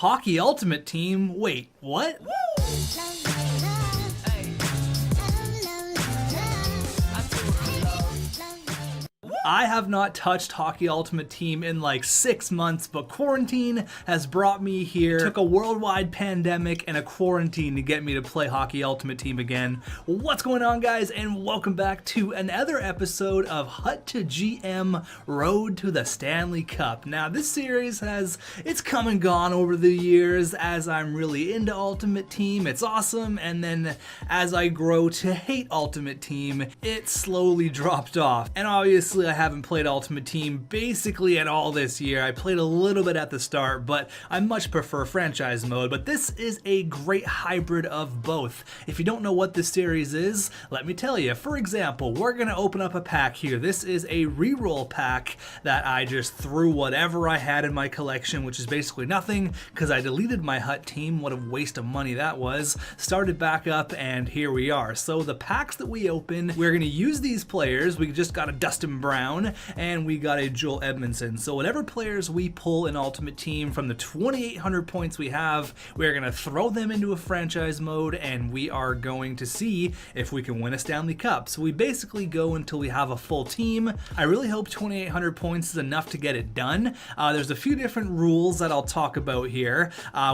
Hockey Ultimate Team? Wait, what? I have not touched Hockey Ultimate Team in like 6 months, but quarantine has brought me here. It took a worldwide pandemic and a quarantine to get me to play Hockey Ultimate Team again. What's going on, guys, and welcome back to another episode of xTechGaming Road to the Stanley Cup. Now, this series it's come and gone over the years as I'm really into Ultimate Team. It's awesome, and then as I grow to hate Ultimate Team, it slowly dropped off. And obviously, I haven't played Ultimate Team basically at all this year. I played a little bit at the start, but I much prefer franchise mode. But this is a great hybrid of both. If you don't know what this series is, let me tell you. For example, we're going to open up a pack here. This is a reroll pack that I just threw whatever I had in my collection, which is basically nothing because I deleted my HUT team. What a waste of money that was. Started back up, and here we are. So the packs that we open, we're going to use these players. We just got a Dustin Brown and we got a Joel Edmondson. So whatever players we pull in Ultimate Team from the 2,800 points we have, we're going to throw them into a franchise mode, and we are going to see if we can win a Stanley Cup. So we basically go until we have a full team. I really hope 2,800 points is enough to get it done. There's a few different rules that I'll talk about here.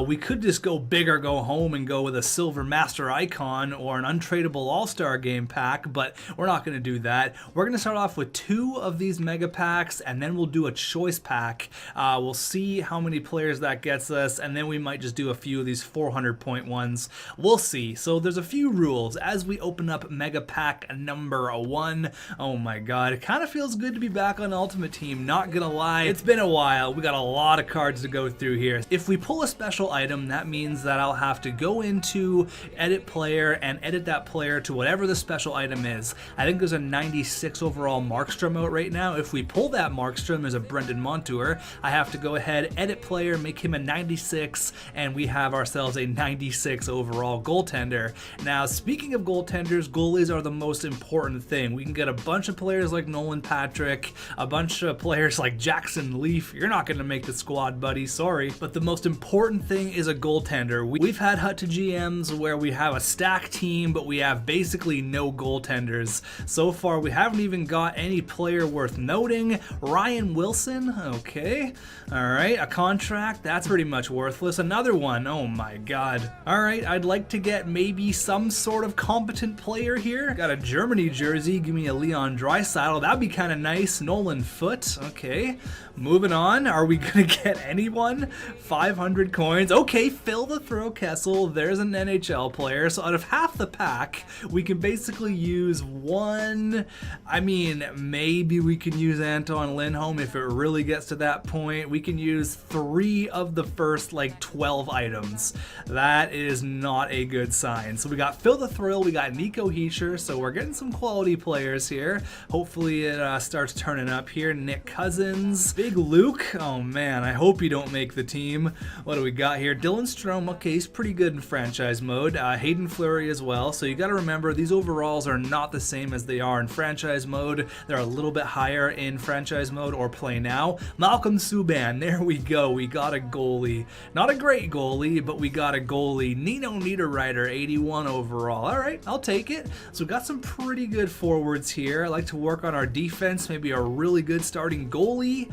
We could just go big or go home and go with a Silver Master Icon or an untradeable All-Star Game pack, but we're not going to do that. We're going to start off with 2 of these mega packs, and then we'll do a choice pack. We'll see how many players that gets us, and then we might just do a few of these 400 point ones. We'll see. So there's a few rules as we open up mega pack number 1. Oh my god, it kind of feels good to be back on Ultimate Team, not gonna lie. It's been a while. We got a lot of cards to go through here. If we pull a special item, that means that I'll have to go into edit player and edit that player to whatever the special item is. I think there's a 96 overall Markstrom out right now. If we pull that Markstrom as a Brendan Montour, I have to go ahead, edit player, make him a 96, and we have ourselves a 96 overall goaltender. Now, speaking of goaltenders, goalies are the most important thing. We can get a bunch of players like Nolan Patrick, a bunch of players like Jackson Leaf. You're not going to make the squad, buddy, sorry. But the most important thing is a goaltender. We've had xTechGMs where we have a stacked team, but we have basically no goaltenders. So far, we haven't even got any player worth noting. Ryan Wilson, okay. Alright, a contract, that's pretty much worthless. Another one, oh my god. Alright, I'd like to get maybe some sort of competent player here. Got a Germany jersey, give me a Leon Draisaitl, that'd be kind of nice. Nolan Foote, okay. Moving on, are we gonna get anyone? 500 coins, okay. Phil the Throw Kessel, there's an NHL player. So out of half the pack, we can basically use one. I mean, maybe we can use Anton Lindholm if it really gets to that point. We can use 3 of the first like 12 items. That is not a good sign. So we got Phil the Thrill, we got Nico Hischier, so we're getting some quality players here. Hopefully it starts turning up here. Nick Cousins, Big Luke, oh man, I hope you don't make the team. What do we got here? Dylan Strome, okay, he's pretty good in franchise mode. Hayden Fleury as well. So you got to remember these overalls are not the same as they are in franchise mode. They're a little bit higher in franchise mode or play now. Malcolm Subban, there we go. We got a goalie. Not a great goalie, but we got a goalie. Nino Niederreiter, 81 overall. All right, I'll take it. So we got some pretty good forwards here. I like to work on our defense, maybe a really good starting goalie.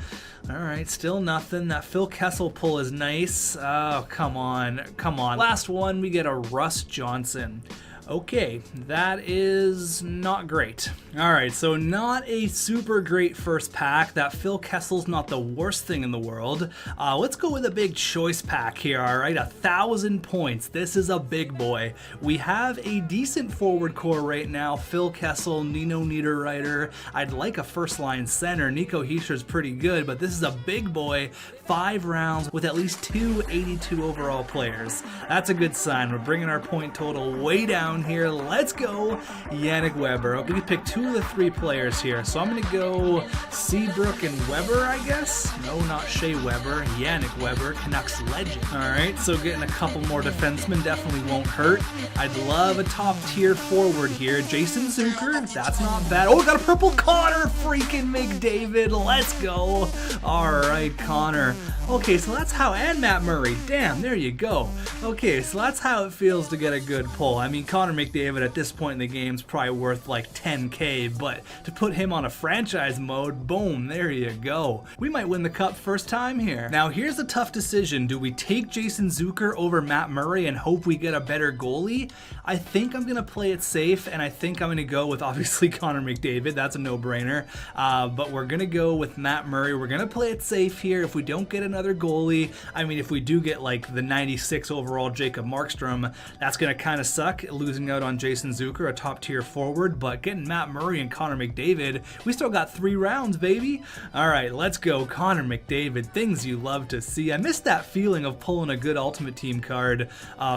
All right, still nothing. That Phil Kessel pull is nice. Oh, come on. Come on. Last one, we get a Russ Johnson. Okay, that is not great. All right, so not a super great first pack. That Phil Kessel's not the worst thing in the world. Let's go with a big choice pack here, all right? 1,000 points. This is a big boy. We have a decent forward core right now. Phil Kessel, Nino Niederreiter. I'd like a first line center. Nico Hischier's pretty good, but this is a big boy. 5 rounds with at least 2 82 overall players. That's a good sign. We're bringing our point total way down round here. Let's go, Yannick Weber. Okay, we picked 2 of the 3 players here. So I'm going to go Seabrook and Weber, I guess. No, not Shea Weber. Yannick Weber, Canucks legend. All right, so getting a couple more defensemen definitely won't hurt. I'd love a top-tier forward here. Jason Zucker, that's not bad. Oh, we got a purple Connor freaking McDavid. Let's go. All right, Connor. Okay, so that's how, and Matt Murray. Damn, there you go. Okay, so that's how it feels to get a good pull. I mean, Connor McDavid at this point in the game is probably worth like 10K, but to put him on a franchise mode, boom, there you go. We might win the cup first time here. Now, here's a tough decision. Do we take Jason Zucker over Matt Murray and hope we get a better goalie? I think I'm gonna play it safe, and I think I'm gonna go with obviously Connor McDavid. That's a no-brainer. But we're gonna go with Matt Murray. We're gonna play it safe here. If we don't get another goalie, I mean, if we do get like the 96 overall Jacob Markstrom, that's gonna kind of suck, losing out on Jason Zucker, a top-tier forward. But getting Matt Murray and Connor McDavid, we still got 3 rounds, baby. All right, let's go, Connor McDavid. Things you love to see. I miss that feeling of pulling a good Ultimate Team card.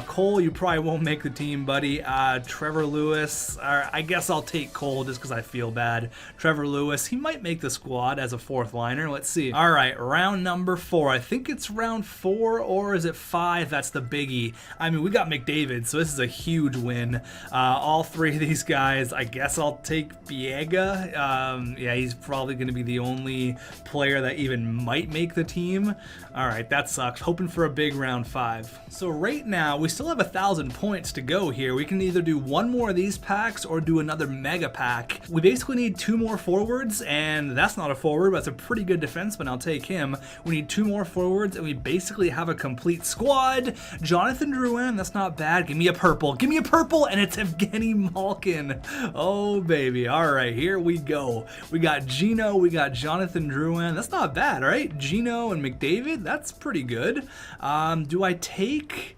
Cole, you probably won't make the team, buddy. Trevor Lewis, I guess I'll take Cole just because I feel bad. Trevor Lewis, he might make the squad as a 4th liner. Let's see. All right, round number 4. I think it's round 4, or is it 5? That's the biggie. I mean, we got McDavid, so this is a huge win. All 3 of these guys, I guess I'll take Biega. Yeah, he's probably going to be the only player that even might make the team. All right, that sucks. Hoping for a big round 5. So right now, we still have 1,000 points to go here. We can either do 1 more of these packs or do another mega pack. We basically need 2 more forwards, and that's not a forward, but it's a pretty good defenseman. I'll take him. We need 2 more forwards, and we basically have a complete squad. Jonathan Drouin, that's not bad. Give me a purple. Give me a purple, and it's Evgeny Malkin. Oh, baby. All right, here we go. We got Gino. We got Jonathan Drouin. That's not bad, right? Gino and McDavid, that's pretty good. Do I take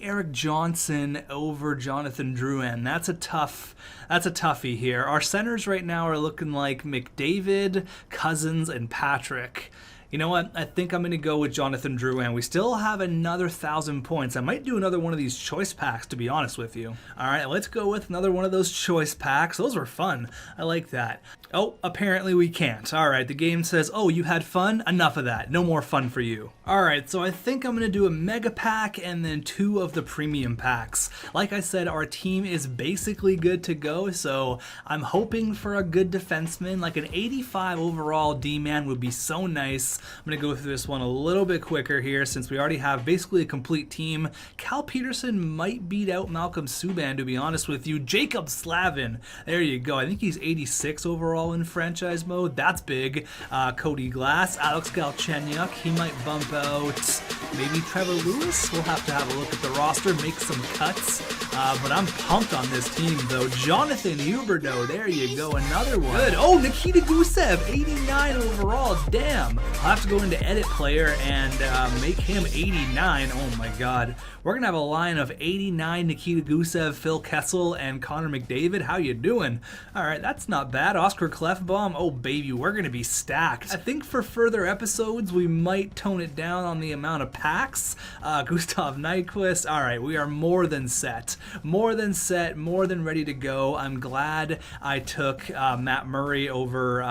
Eric Johnson over Jonathan Drouin? That's a toughie here. Our centers right now are looking like McDavid, Cousins, and Patrick. You know what? I think I'm going to go with Jonathan Drouin. We still have another 1,000 points. I might do another one of these choice packs, to be honest with you. All right, let's go with another one of those choice packs. Those were fun. I like that. Oh, apparently we can't. All right, the game says, oh, you had fun? Enough of that. No more fun for you. All right, so I think I'm going to do a mega pack and then 2 of the premium packs. Like I said, our team is basically good to go, so I'm hoping for a good defenseman. Like an 85 overall D-man would be so nice. I'm going to go through this one a little bit quicker here since we already have basically a complete team. Cal Peterson might beat out Malcolm Subban, to be honest with you. Jacob Slavin, there you go. I think he's 86 overall in franchise mode. That's big. Cody Glass, Alex Galchenyuk, he might bump out maybe Trevor Lewis. We'll have to have a look at the roster, make some cuts. But I'm pumped on this team, though. Jonathan Huberdeau, there you go, another one. Good. Oh, Nikita Gusev, 89 overall. Damn. I'll have to go into edit player and make him 89. Oh my god. We're gonna have a line of 89 Nikita Gusev, Phil Kessel, and Connor McDavid. How you doing? All right, that's not bad. Oscar Klefbom. Oh baby, we're gonna be stacked. I think for further episodes we might tone it down on the amount of packs. Gustav Nyquist. All right, we are more than set. More than set. More than ready to go. I'm glad I took Matt Murray over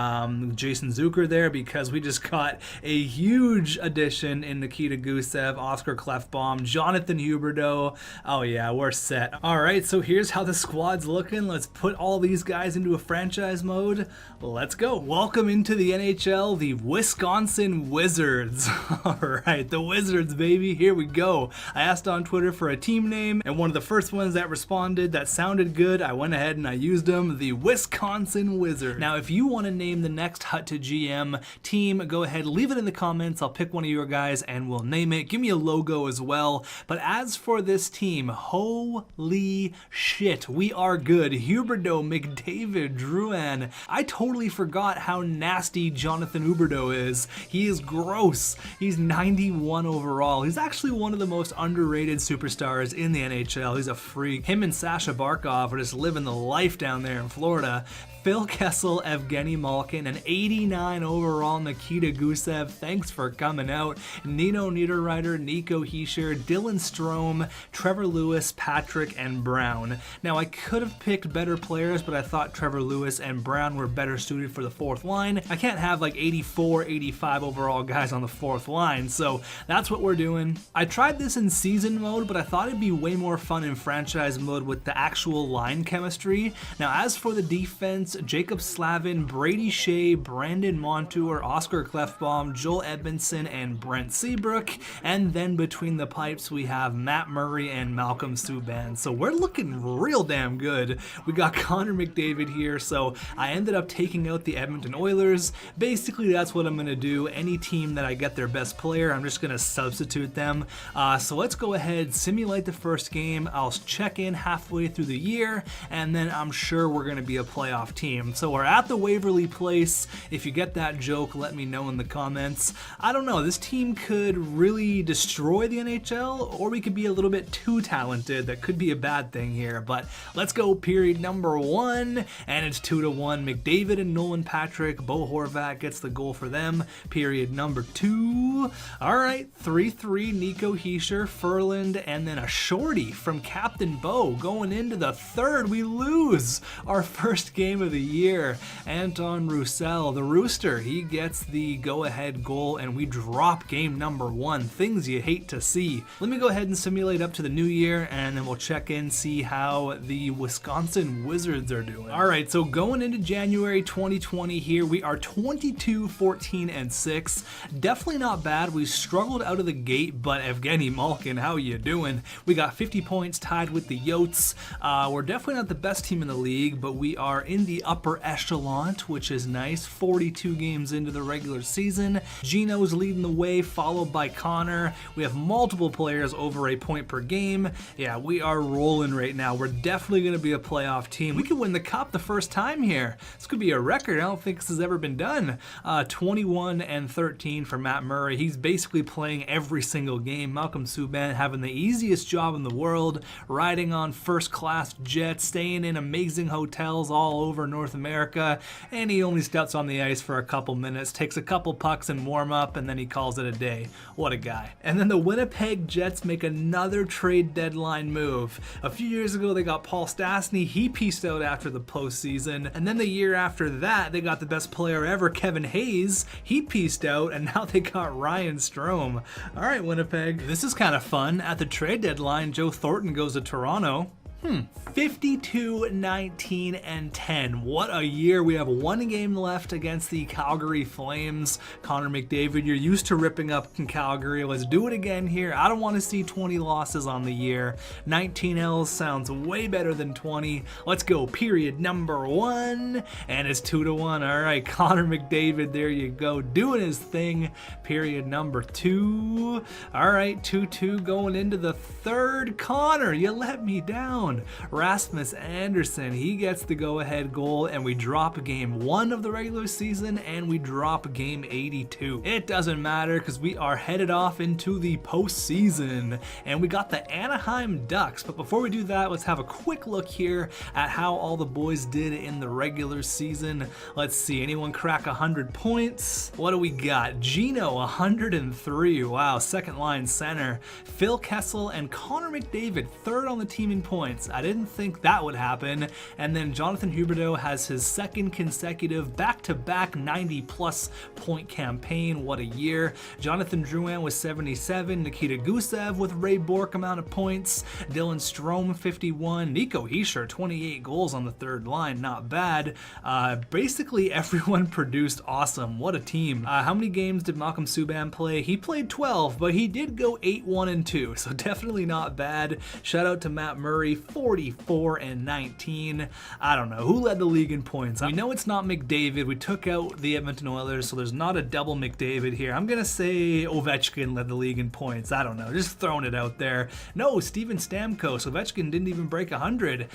Jason Zucker there because we just got a huge addition in Nikita Gusev, Oscar Klefbom, Jonathan Huberdeau. Oh yeah, we're set. All right, so here's how the squad's looking. Let's put all these guys into a franchise mode. Let's go. Welcome into the NHL, the Wisconsin Wizards. All right, the Wizards, baby. Here we go. I asked on Twitter for a team name, and one of the first ones that responded that sounded good, I went ahead and I used them, the Wisconsin Wizards. Now, if you want to name the next Hut to GM team, go ahead, leave it in the comments. I'll pick one of your guys and we'll name it. Give me a logo as well. But as for this team, holy shit, we are good. Huberdeau, McDavid, Drouin. I totally forgot how nasty Jonathan Huberdeau is. He is gross. He's 91 overall. He's actually one of the most underrated superstars in the NHL. He's a freak. Him and Sasha Barkov are just living the life down there in Florida. Phil Kessel, Evgeny Malkin, an 89 overall Nikita Gusev. Thanks for coming out. Nino Niederreiter, Nico Hischier, Dylan Strome, Trevor Lewis, Patrick, and Brown. Now, I could have picked better players, but I thought Trevor Lewis and Brown were better suited for the fourth line. I can't have like 84, 85 overall guys on the fourth line, so that's what we're doing. I tried this in season mode, but I thought it'd be way more fun in franchise mode with the actual line chemistry. Now, as for the defense, Jacob Slavin, Brady Shea, Brandon Montour, Oscar Klefbom, Joel Edmondson, and Brent Seabrook. And then between the pipes, we have Matt Murray and Malcolm Subban. So we're looking real damn good. We got Connor McDavid here, so I ended up taking out the Edmonton Oilers. Basically, that's what I'm going to do. Any team that I get their best player, I'm just going to substitute them. So let's go ahead, simulate the first game. I'll check in halfway through the year, and then I'm sure we're going to be a playoff team. So we're at the Waverly Place. If you get that joke, let me know in the comments. I don't know, this team could really destroy the NHL, or we could be a little bit too talented. That could be a bad thing here, but let's go period number 1, and it's 2-1. McDavid and Nolan Patrick, Bo Horvat gets the goal for them. Period number 2. All right, 3-3, Nico Hischier, Furland, and then a shorty from Captain Bo. Going into the third, we lose our first game of the year. Anton Roussel, the Rooster, he gets the go-ahead goal, and we drop game number 1. Things you hate to see. Let me go ahead and simulate up to the new year, and then we'll check in, see how the Wisconsin Wizards are doing. All right, so going into January 2020 here, we are 22, 14, and 6. Definitely not bad. We struggled out of the gate, but Evgeny Malkin, how you doing? We got 50 points, tied with the Yotes. We're definitely not the best team in the league, but we are in the upper echelon, which is nice. 42 games into the regular season. Gino's leading the way, followed by Connor. We have multiple players over a point per game. Yeah, we are rolling right now. We're definitely going to be a playoff team. We could win the cup the first time here. This could be a record. I don't think this has ever been done. 21 and 13 for Matt Murray. He's basically playing every single game. Malcolm Subban having the easiest job in the world, riding on first-class jets, staying in amazing hotels all over North America, and he only steps on the ice for a couple minutes, takes a couple pucks and warm up, and then he calls it a day. What a guy. And then the Winnipeg Jets make another trade deadline move. A few years ago, they got Paul Stastny. He pieced out after the postseason. And then the year after that, they got the best player ever, Kevin Hayes. He pieced out, and now they got Ryan Strome. All right, Winnipeg. This is kind of fun. At the trade deadline, Joe Thornton goes to Toronto. 52, 19, and 10. What a year. We have one game left against the Calgary Flames. Connor McDavid, you're used to ripping up in Calgary. Let's do it again here. I don't want to see 20 losses on the year. 19 L's sounds way better than 20. Let's go. Period number 1. And it's 2-1. All right, Connor McDavid, there you go. Doing his thing. Period number 2. All right, 2-2 going into the third. Connor, you let me down. Rasmus Anderson, he gets the go-ahead goal, and we drop game 1 of the regular season, and we drop game 82. It doesn't matter because we are headed off into the postseason, and we got the Anaheim Ducks. But before we do that, let's have a quick look here at how all the boys did in the regular season. Let's see, anyone crack 100 points? What do we got? Gino, 103. Wow, second line center. Phil Kessel and Connor McDavid, third on the team in points. I didn't think that would happen. And then Jonathan Huberdeau has his second consecutive back-to-back 90-plus point campaign. What a year. Jonathan Drouin with 77. Nikita Gusev with Ray Bourque amount of points. Dylan Strome, 51. Nico Hischier, 28 goals on the third line. Not bad. Basically, everyone produced awesome. What a team. How many games did Malcolm Subban play? He played 12, but he did go 8-1-2, so definitely not bad. Shout out to Matt Murray, 44 and 19. I don't know who led the league in points. We know it's not McDavid. We took out the Edmonton Oilers, so there's not a double McDavid here. I'm gonna say Ovechkin led the league in points. I don't know, just throwing it out there. No, Steven Stamkos. Ovechkin didn't even break 100.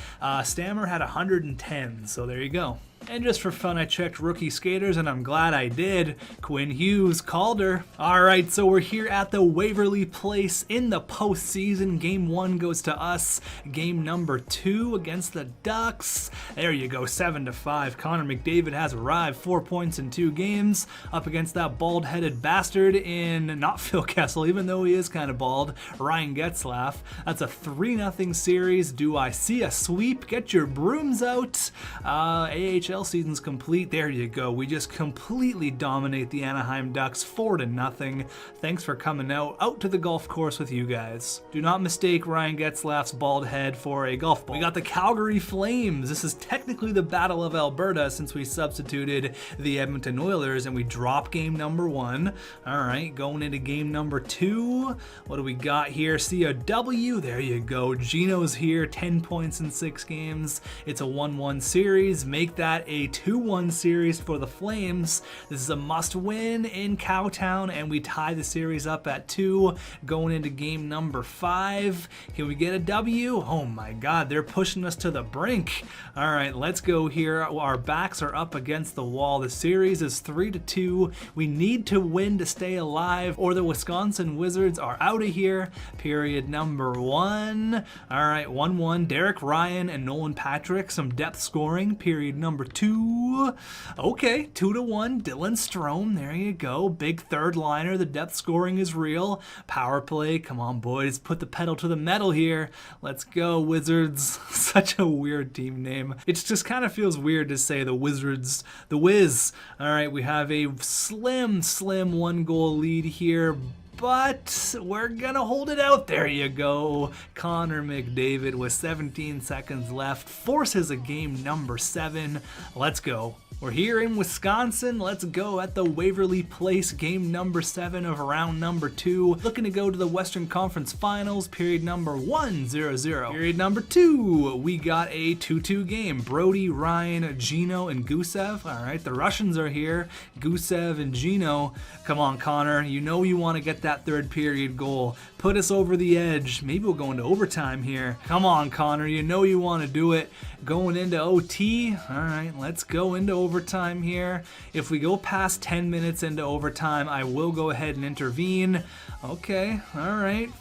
Stammer had 110, so there you go. And just for fun, I checked rookie skaters, and I'm glad I did. Quinn Hughes, Calder. All right, so we're here at the Waverly Place in the postseason. Game 1 goes to us. Game number 2 against the Ducks. There you go, 7-5. Connor McDavid has arrived, 4 points in 2 games, up against that bald-headed bastard in, not Phil Kessel, even though he is kind of bald, Ryan Getzlaf. That's a 3-0 series. Do I see a sweep? Get your brooms out. AHL season's complete. There you go. We just completely dominate the Anaheim Ducks 4-0. Thanks for coming out to the golf course with you guys. Do not mistake Ryan Getzlaf's bald head for a golf ball. We got the Calgary Flames. This is technically the Battle of Alberta since we substituted the Edmonton Oilers and we drop game number 1. All right, going into game number 2. What do we got here? COW. There you go. Gino's here, 10 points in 6 games. It's a 1-1 series. Make that a 2-1 series for the Flames. This is a must-win in Cowtown, and we tie the series up at 2 going into game number 5. Can we get a W? Oh my God, they're pushing us to the brink. All right, let's go here. Our backs are up against the wall. The series is 3-2. We need to win to stay alive, or the Wisconsin Wizards are out of here. Period number 1. All right, 1-1. Derek Ryan and Nolan Patrick, some depth scoring. Period number 2. Okay, 2-1. Dylan Strome, there you go. Big third liner. The depth scoring is real. Power play. Come on, boys. Put the pedal to the metal here. Let's go, Wizards. Such a weird team name. It just kind of feels weird to say the Wizards. The Wiz. All right, we have a slim 1-goal lead here, but we're gonna hold it out. There you go. Connor McDavid with 17 seconds left forces a game number 7. Let's go. We're here in Wisconsin. Let's go at the Waverly Place, game number 7 of round number 2. Looking to go to the Western Conference Finals, period number 1, 0-0. Period number 2, we got a 2-2 game. Brody, Ryan, Gino, and Gusev. All right, the Russians are here. Gusev and Gino. Come on, Connor. You know you want to get that third period goal. Put us over the edge. Maybe we'll go into overtime here. Come on, Connor. You know you want to do it. Going into OT. All right, let's go into overtime here. If we go past 10 minutes into overtime, I will go ahead and intervene. Okay, all right.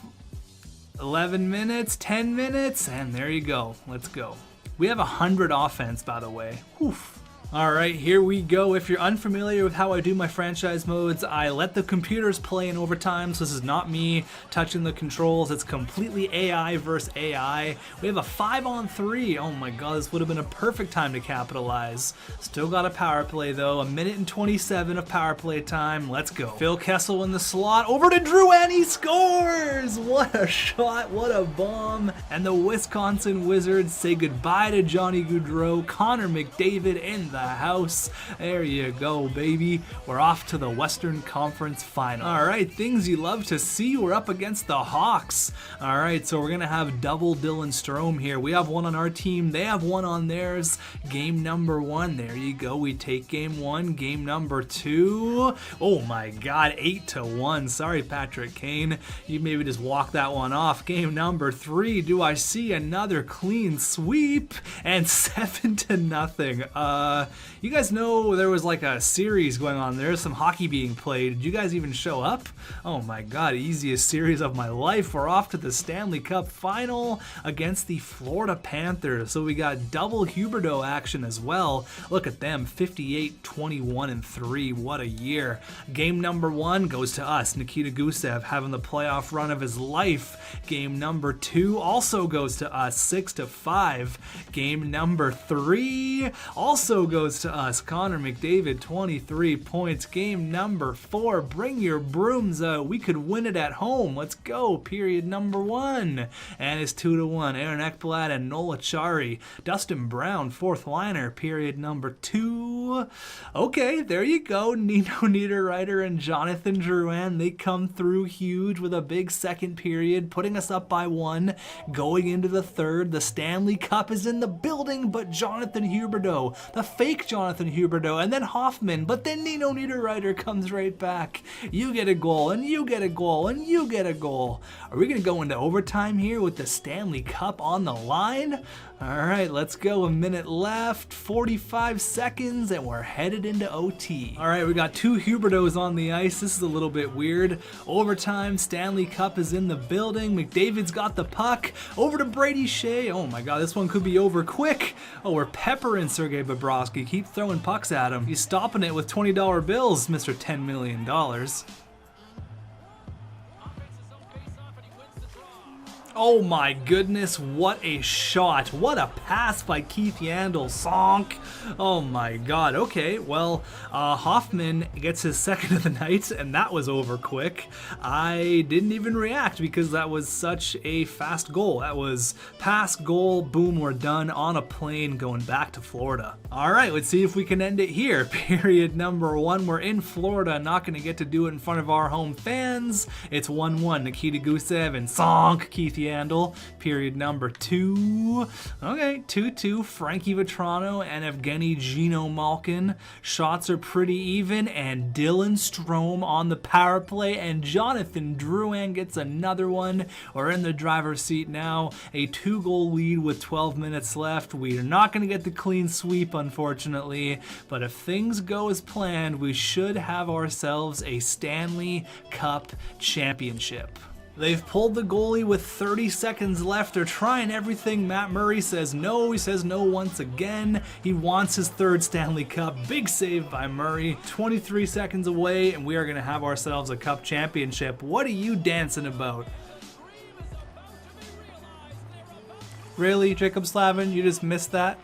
11 minutes, 10 minutes, and there you go. Let's go. We have 100 offense, by the way. Oof. All right, here we go. If you're unfamiliar with how I do my franchise modes, I let the computers play in overtime, so this is not me touching the controls. It's completely AI versus AI. We have a 5-on-3. Oh my God, this would have been a perfect time to capitalize. Still got a power play though. 1:27 of power play time. Let's go. Phil Kessel in the slot. Over to Drew, and he scores! What a shot, what a bomb. And the Wisconsin Wizards say goodbye to Johnny Gaudreau, Connor McDavid in the house. There you go, baby. We're off to the Western Conference Final. All right, things you love to see. We're up against the Hawks. All right, so we're gonna have double Dylan Strome here. We have one on our team. They have one on theirs. Game number 1. There you go. We take game 1. Game number 2. Oh my God, 8-1. Sorry, Patrick Kane. You maybe just walk that one off. Game number 3. Do I see another clean sweep? And 7-0. You guys know there was like a series going on. There's some hockey being played. Did you guys even show up? Oh my God, easiest series of my life. We're off to the Stanley Cup final against the Florida Panthers. So we got double Huberdeau action as well. Look at them, 58, 21, and 3. What a year. Game number 1 goes to us. Nikita Gusev having the playoff run of his life. Game number 2 also goes to us, 6-5. Game number 3 also goes to us. Connor McDavid, 23 points. Game number 4, bring your brooms out. We could win it at home. Let's go. Period number 1. And it's 2-1. Aaron Ekblad and Nola Chari. Dustin Brown, 4th liner. Period number 2. Okay, there you go. Nino Niederreiter and Jonathan Drouin. They come through huge with a big second period, putting us up by 1. Going into the third, the Stanley Cup is in the building, but Jonathan Huberdeau, the favorite take Jonathan Huberdeau and then Hoffman, but then Nino Niederreiter comes right back. You get a goal, and you get a goal, and you get a goal. Are we gonna go into overtime here with the Stanley Cup on the line? All right, let's go. A minute left, 45 seconds, and we're headed into OT. All right, we got 2 Huberdeaus on the ice. This is a little bit weird. Overtime, Stanley Cup is in the building. McDavid's got the puck. Over to Brady Shea. Oh my God, this one could be over quick. Oh, we're peppering Sergei Bobrovsky. Keep throwing pucks at him. He's stopping it with $20 bills, Mr. $10 million. Oh my goodness, what a shot. What a pass by Keith Yandle. Sonk. Oh my God. Okay, well, Hoffman gets his second of the night, and that was over quick. I didn't even react because that was such a fast goal. That was pass, goal, boom, we're done on a plane going back to Florida. All right, let's see if we can end it here. Period number 1. We're in Florida, not going to get to do it in front of our home fans. It's 1-1. Nikita Gusev and Sonk, Keith Yandle. Period number 2. Okay, 2-2. Frankie Vetrano and Evgeny Gino Malkin. Shots are pretty even, and Dylan Strome on the power play, and Jonathan Drouin gets another one. We're in the driver's seat now. A 2-goal lead with 12 minutes left. We are not going to get the clean sweep, unfortunately, but if things go as planned, we should have ourselves a Stanley Cup championship. They've pulled the goalie with 30 seconds left. They're trying everything. Matt Murray says no. He says no once again. He wants his 3rd Stanley Cup. Big save by Murray. 23 seconds away, and we are going to have ourselves a Cup championship. What are you dancing about? Really, Jacob Slavin? You just missed that?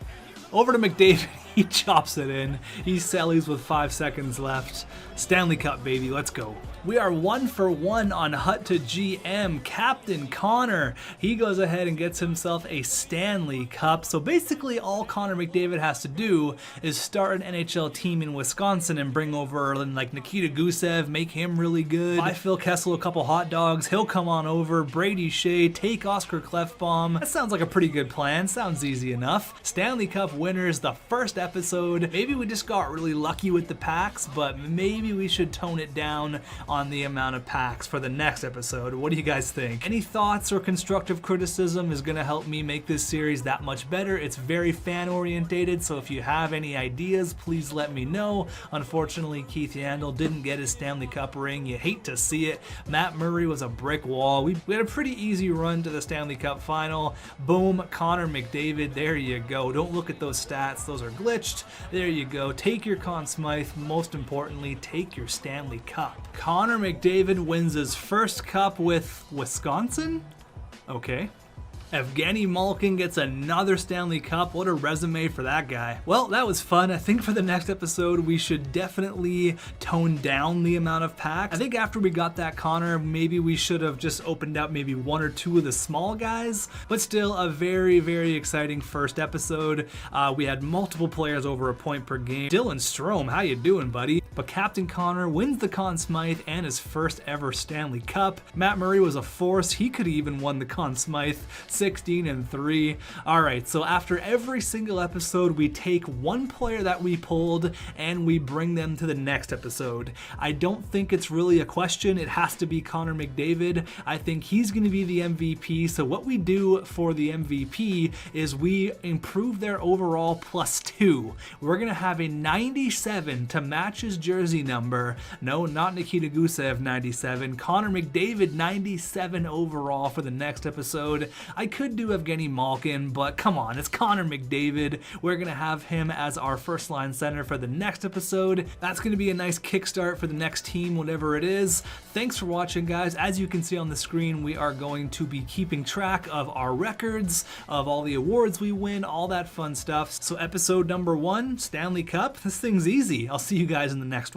Over to McDavid. He chops it in. He sellies with 5 seconds left. Stanley Cup, baby. Let's go. We are 1 for 1 on Hut to GM. Captain Connor, he goes ahead and gets himself a Stanley Cup. So basically all Connor McDavid has to do is start an NHL team in Wisconsin and bring over like Nikita Gusev, make him really good. Buy Phil Kessel a couple hot dogs. He'll come on over. Brady Shea, take Oscar Klefbom. That sounds like a pretty good plan. Sounds easy enough. Stanley Cup winners, the first episode. Maybe we just got really lucky with the packs, but maybe we should tone it down on the amount of packs for the next episode. What do you guys think? Any thoughts or constructive criticism is going to help me make this series that much better. It's very fan orientated, so if you have any ideas, please let me know. Unfortunately, Keith Yandle didn't get his Stanley Cup ring. You hate to see it. Matt Murray was a brick wall. We had a pretty easy run to the Stanley Cup final. Boom, Connor McDavid. There you go. Don't look at those stats. Those are glitched. There you go. Take your Conn Smythe. Most importantly, take your Stanley Cup. Connor McDavid wins his first cup with Wisconsin? Okay. Evgeny Malkin gets another Stanley Cup. What a resume for that guy. Well, that was fun. I think for the next episode, we should definitely tone down the amount of packs. I think after we got that Connor, maybe we should have just opened up maybe 1 or 2 of the small guys, but still a very, very exciting first episode. We had multiple players over a point per game. Dylan Strome, how you doing, buddy? But Captain Connor wins the Conn Smythe and his first ever Stanley Cup. Matt Murray was a force. He could have even won the Conn Smythe. 16-3. All right, so after every single episode, we take one player that we pulled and we bring them to the next episode. I don't think it's really a question. It has to be Connor McDavid. I think he's going to be the MVP. So what we do for the MVP is we improve their overall +2. We're going to have a 97 to match his jersey number. No, not Nikita Gusev 97. Connor McDavid 97 overall for the next episode. I could do Evgeny Malkin, but come on, it's Connor McDavid. We're going to have him as our first line center for the next episode. That's going to be a nice kickstart for the next team, whatever it is. Thanks for watching, guys. As you can see on the screen, we are going to be keeping track of our records, of all the awards we win, all that fun stuff. So episode number 1, Stanley Cup. This thing's easy. I'll see you guys in the next one.